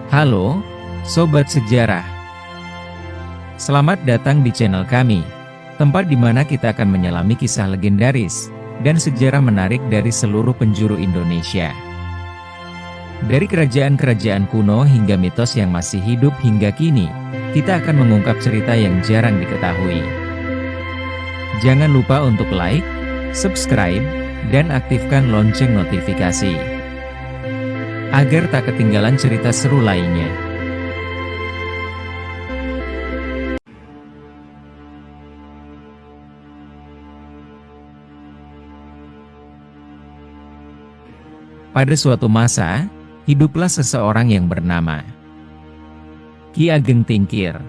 Halo, Sobat Sejarah. Selamat datang di channel kami, tempat di mana kita akan menyelami kisah legendaris dan sejarah menarik dari seluruh penjuru Indonesia. Dari kerajaan-kerajaan kuno hingga mitos yang masih hidup hingga kini, kita akan mengungkap cerita yang jarang diketahui. Jangan lupa untuk like, subscribe, dan aktifkan lonceng notifikasi, agar tak ketinggalan cerita seru lainnya. Pada suatu masa, hiduplah seseorang yang bernama Ki Ageng Tingkir.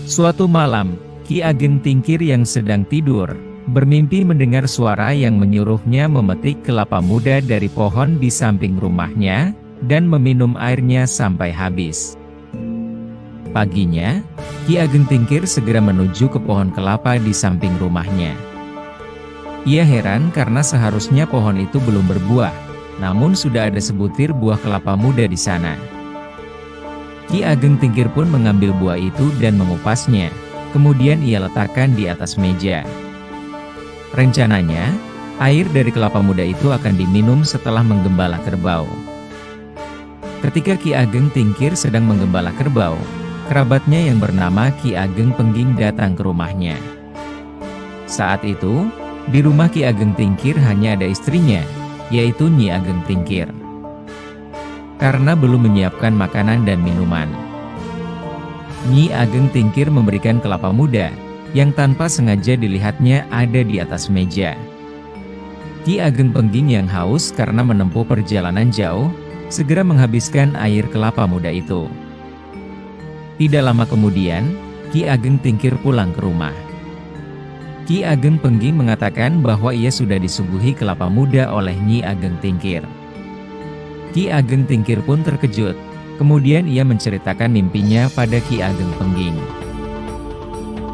Suatu malam, Ki Ageng Tingkir yang sedang tidur, bermimpi mendengar suara yang menyuruhnya memetik kelapa muda dari pohon di samping rumahnya, dan meminum airnya sampai habis. Paginya, Ki Ageng Tingkir segera menuju ke pohon kelapa di samping rumahnya. Ia heran karena seharusnya pohon itu belum berbuah, namun sudah ada sebutir buah kelapa muda di sana. Ki Ageng Tingkir pun mengambil buah itu dan mengupasnya, kemudian ia letakkan di atas meja. Rencananya, air dari kelapa muda itu akan diminum setelah menggembala kerbau. Ketika Ki Ageng Tingkir sedang menggembala kerbau, kerabatnya yang bernama Ki Ageng Pengging datang ke rumahnya. Saat itu, di rumah Ki Ageng Tingkir hanya ada istrinya, yaitu Nyi Ageng Tingkir. Karena belum menyiapkan makanan dan minuman, Nyi Ageng Tingkir memberikan kelapa muda yang tanpa sengaja dilihatnya ada di atas meja. Ki Ageng Pengging yang haus karena menempuh perjalanan jauh, segera menghabiskan air kelapa muda itu. Tidak lama kemudian, Ki Ageng Tingkir pulang ke rumah. Ki Ageng Pengging mengatakan bahwa ia sudah disuguhi kelapa muda oleh Nyi Ageng Tingkir. Ki Ageng Tingkir pun terkejut, kemudian ia menceritakan mimpinya pada Ki Ageng Pengging.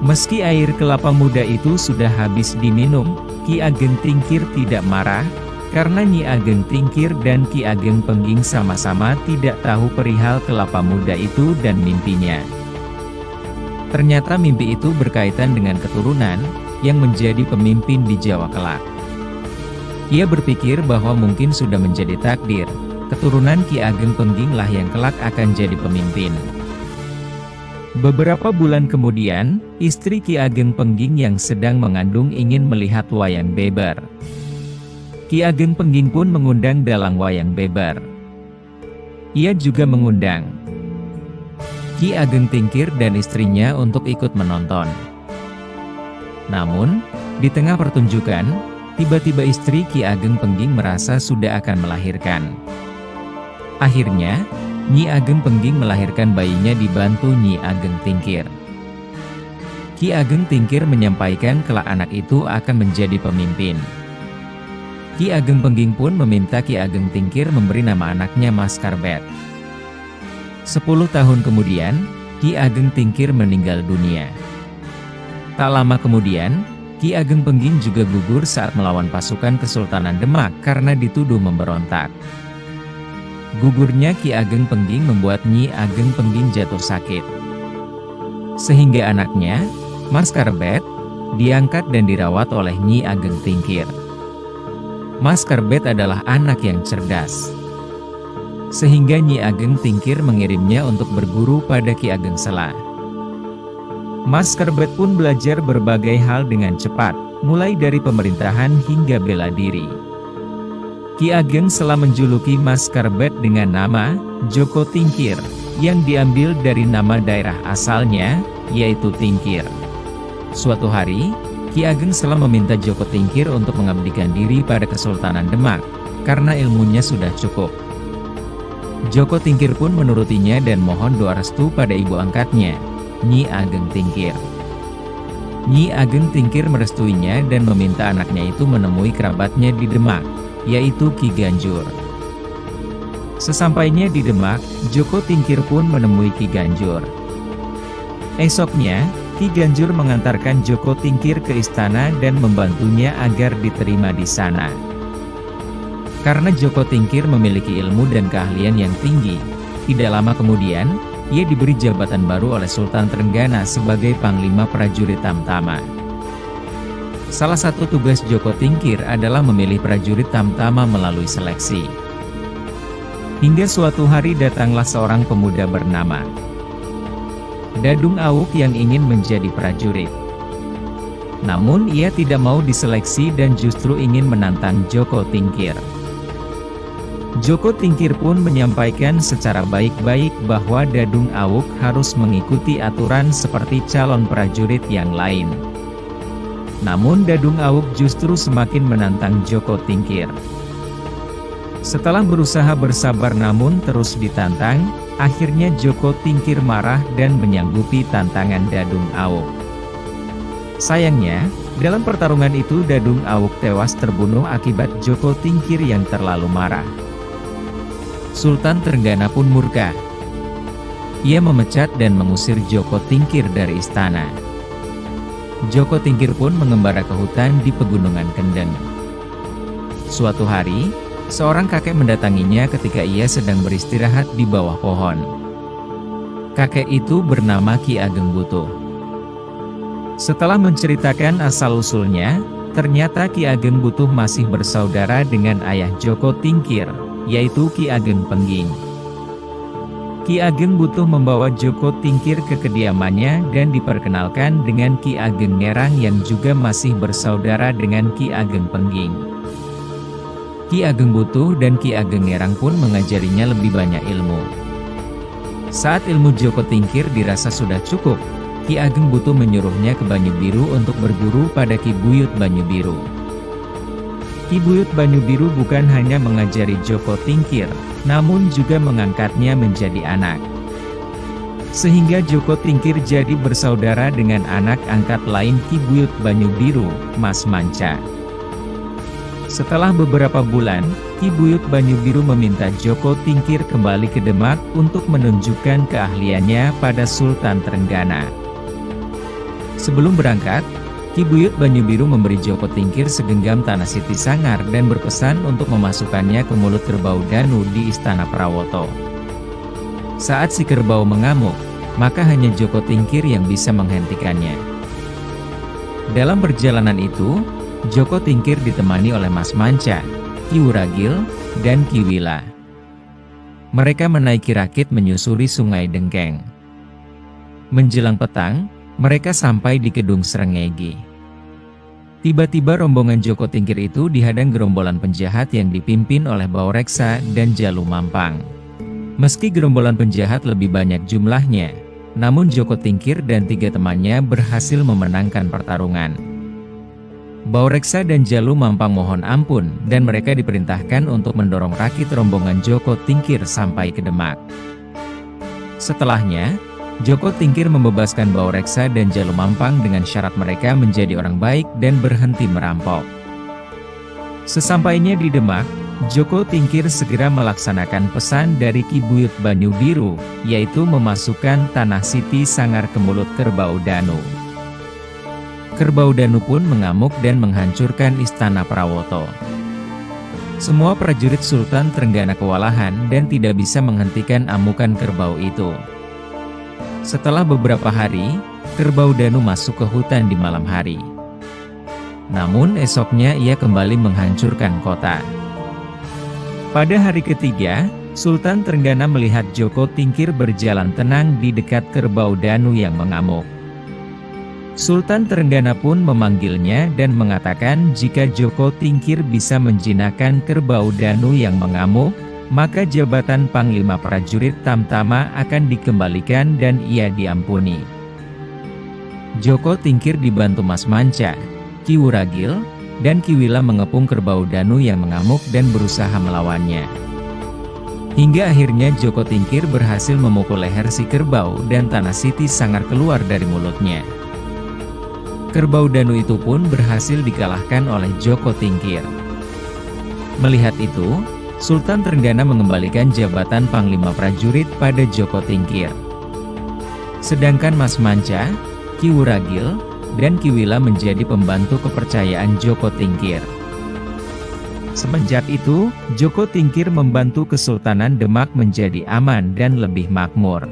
Meski air kelapa muda itu sudah habis diminum, Ki Ageng Tingkir tidak marah, karena Nyi Ageng Tingkir dan Ki Ageng Pengging sama-sama tidak tahu perihal kelapa muda itu dan mimpinya. Ternyata mimpi itu berkaitan dengan keturunan yang menjadi pemimpin di Jawa kelak. Ia berpikir bahwa mungkin sudah menjadi takdir, keturunan Ki Ageng Pengging lah yang kelak akan jadi pemimpin. Beberapa bulan kemudian, istri Ki Ageng Pengging yang sedang mengandung ingin melihat wayang beber. Ki Ageng Pengging pun mengundang dalang wayang beber. Ia juga mengundang Ki Ageng Tingkir dan istrinya untuk ikut menonton. Namun, di tengah pertunjukan, tiba-tiba istri Ki Ageng Pengging merasa sudah akan melahirkan. Akhirnya, Nyi Ageng Pengging melahirkan bayinya dibantu Nyi Ageng Tingkir. Ki Ageng Tingkir menyampaikan kelak anak itu akan menjadi pemimpin. Ki Ageng Pengging pun meminta Ki Ageng Tingkir memberi nama anaknya Mas Karbet. 10 tahun kemudian, Ki Ageng Tingkir meninggal dunia. Tak lama kemudian, Ki Ageng Pengging juga gugur saat melawan pasukan Kesultanan Demak karena dituduh memberontak. Gugurnya Ki Ageng Pengging membuat Nyi Ageng Pengging jatuh sakit. Sehingga anaknya, Mas Karbet, diangkat dan dirawat oleh Nyi Ageng Tingkir. Mas Karbet adalah anak yang cerdas. Sehingga Nyi Ageng Tingkir mengirimnya untuk berguru pada Ki Ageng Sela. Mas Karbet pun belajar berbagai hal dengan cepat, mulai dari pemerintahan hingga bela diri. Ki Ageng Sela menjuluki Mas Karbet dengan nama Joko Tingkir, yang diambil dari nama daerah asalnya, yaitu Tingkir. Suatu hari, Ki Ageng Sela meminta Joko Tingkir untuk mengabdikan diri pada Kesultanan Demak, karena ilmunya sudah cukup. Joko Tingkir pun menurutinya dan mohon doa restu pada ibu angkatnya, Nyi Ageng Tingkir. Nyi Ageng Tingkir merestuinya dan meminta anaknya itu menemui kerabatnya di Demak, yaitu Ki Ganjur. Sesampainya di Demak, Joko Tingkir pun menemui Ki Ganjur. Esoknya, Ki Ganjur mengantarkan Joko Tingkir ke istana dan membantunya agar diterima di sana. Karena Joko Tingkir memiliki ilmu dan keahlian yang tinggi, Tidak lama kemudian, ia diberi jabatan baru oleh Sultan Trenggana sebagai Panglima Prajurit Tamtama. Salah satu tugas Joko Tingkir adalah memilih prajurit Tamtama melalui seleksi. Hingga suatu hari datanglah seorang pemuda bernama Dadung Awuk yang ingin menjadi prajurit. Namun ia tidak mau diseleksi dan justru ingin menantang Joko Tingkir. Joko Tingkir pun menyampaikan secara baik-baik bahwa Dadung Awuk harus mengikuti aturan seperti calon prajurit yang lain. Namun Dadung Awuk justru semakin menantang Joko Tingkir. Setelah berusaha bersabar namun terus ditantang, akhirnya Joko Tingkir marah dan menyanggupi tantangan Dadung Awuk. Sayangnya, dalam pertarungan itu Dadung Awuk tewas terbunuh akibat Joko Tingkir yang terlalu marah. Sultan Trenggana pun murka. Ia memecat dan mengusir Joko Tingkir dari istana. Joko Tingkir pun mengembara ke hutan di Pegunungan Kendeng. Suatu hari, seorang kakek mendatanginya ketika ia sedang beristirahat di bawah pohon. Kakek itu bernama Ki Ageng Butuh. Setelah menceritakan asal-usulnya, ternyata Ki Ageng Butuh masih bersaudara dengan ayah Joko Tingkir, yaitu Ki Ageng Pengging. Ki Ageng Butuh membawa Joko Tingkir ke kediamannya dan diperkenalkan dengan Ki Ageng Ngerang yang juga masih bersaudara dengan Ki Ageng Pengging. Ki Ageng Butuh dan Ki Ageng Ngerang pun mengajarinya lebih banyak ilmu. Saat ilmu Joko Tingkir dirasa sudah cukup, Ki Ageng Butuh menyuruhnya ke Banyu Biru untuk berguru pada Ki Buyut Banyu Biru. Ki Buyut Banyu Biru bukan hanya mengajari Joko Tingkir, namun juga mengangkatnya menjadi anak. Sehingga Joko Tingkir jadi bersaudara dengan anak angkat lain Ki Buyut Banyu Biru, Mas Manca. Setelah beberapa bulan, Ki Buyut Banyu Biru meminta Joko Tingkir kembali ke Demak untuk menunjukkan keahliannya pada Sultan Trenggana. Sebelum berangkat, Ki Buyut Banyu Biru memberi Joko Tingkir segenggam tanah Siti Sangar dan berpesan untuk memasukkannya ke mulut kerbau Danu di Istana Prawoto. Saat si kerbau mengamuk, maka hanya Joko Tingkir yang bisa menghentikannya. Dalam perjalanan itu, Joko Tingkir ditemani oleh Mas Manca, Ki Wuragil, dan Ki Wila. Mereka menaiki rakit menyusuri Sungai Dengkeng. Menjelang petang, mereka sampai di Kedung Srengenge. Tiba-tiba rombongan Joko Tingkir itu dihadang gerombolan penjahat yang dipimpin oleh Baureksa dan Jalu Mampang. Meski gerombolan penjahat lebih banyak jumlahnya, namun Joko Tingkir dan 3 temannya berhasil memenangkan pertarungan. Baureksa dan Jalu Mampang mohon ampun dan mereka diperintahkan untuk mendorong rakit rombongan Joko Tingkir sampai ke Demak. Setelahnya, Joko Tingkir membebaskan Baureksa dan Jalu Mampang dengan syarat mereka menjadi orang baik dan berhenti merampok. Sesampainya di Demak, Joko Tingkir segera melaksanakan pesan dari Ki Buyut Banyu Biru, yaitu memasukkan tanah Siti Sangar ke mulut kerbau Danu. Kerbau Danu pun mengamuk dan menghancurkan Istana Prawoto. Semua prajurit Sultan Trenggana kewalahan dan tidak bisa menghentikan amukan kerbau itu. Setelah beberapa hari, kerbau Danu masuk ke hutan di malam hari. Namun esoknya ia kembali menghancurkan kota. Pada hari ketiga, Sultan Trenggana melihat Joko Tingkir berjalan tenang di dekat kerbau Danu yang mengamuk. Sultan Trenggana pun memanggilnya dan mengatakan jika Joko Tingkir bisa menjinakkan kerbau Danu yang mengamuk, maka jabatan Panglima Prajurit Tamtama akan dikembalikan dan ia diampuni. Joko Tingkir dibantu Mas Manca, Ki Wuragil, dan Ki Wila mengepung kerbau Danu yang mengamuk dan berusaha melawannya. Hingga akhirnya Joko Tingkir berhasil memukul leher si kerbau dan tanah Siti Sangar keluar dari mulutnya. Kerbau Danu itu pun berhasil dikalahkan oleh Joko Tingkir. Melihat itu, Sultan Trenggana mengembalikan jabatan Panglima Prajurit pada Joko Tingkir. Sedangkan Mas Manca, Ki Wuragil, dan Ki Wila menjadi pembantu kepercayaan Joko Tingkir. Semenjak itu, Joko Tingkir membantu Kesultanan Demak menjadi aman dan lebih makmur.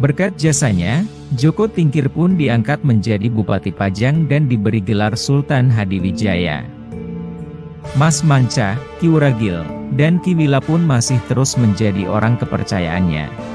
Berkat jasanya, Joko Tingkir pun diangkat menjadi Bupati Pajang dan diberi gelar Sultan Hadiwijaya. Mas Manca, Ki Wuragil, dan Ki Wila pun masih terus menjadi orang kepercayaannya.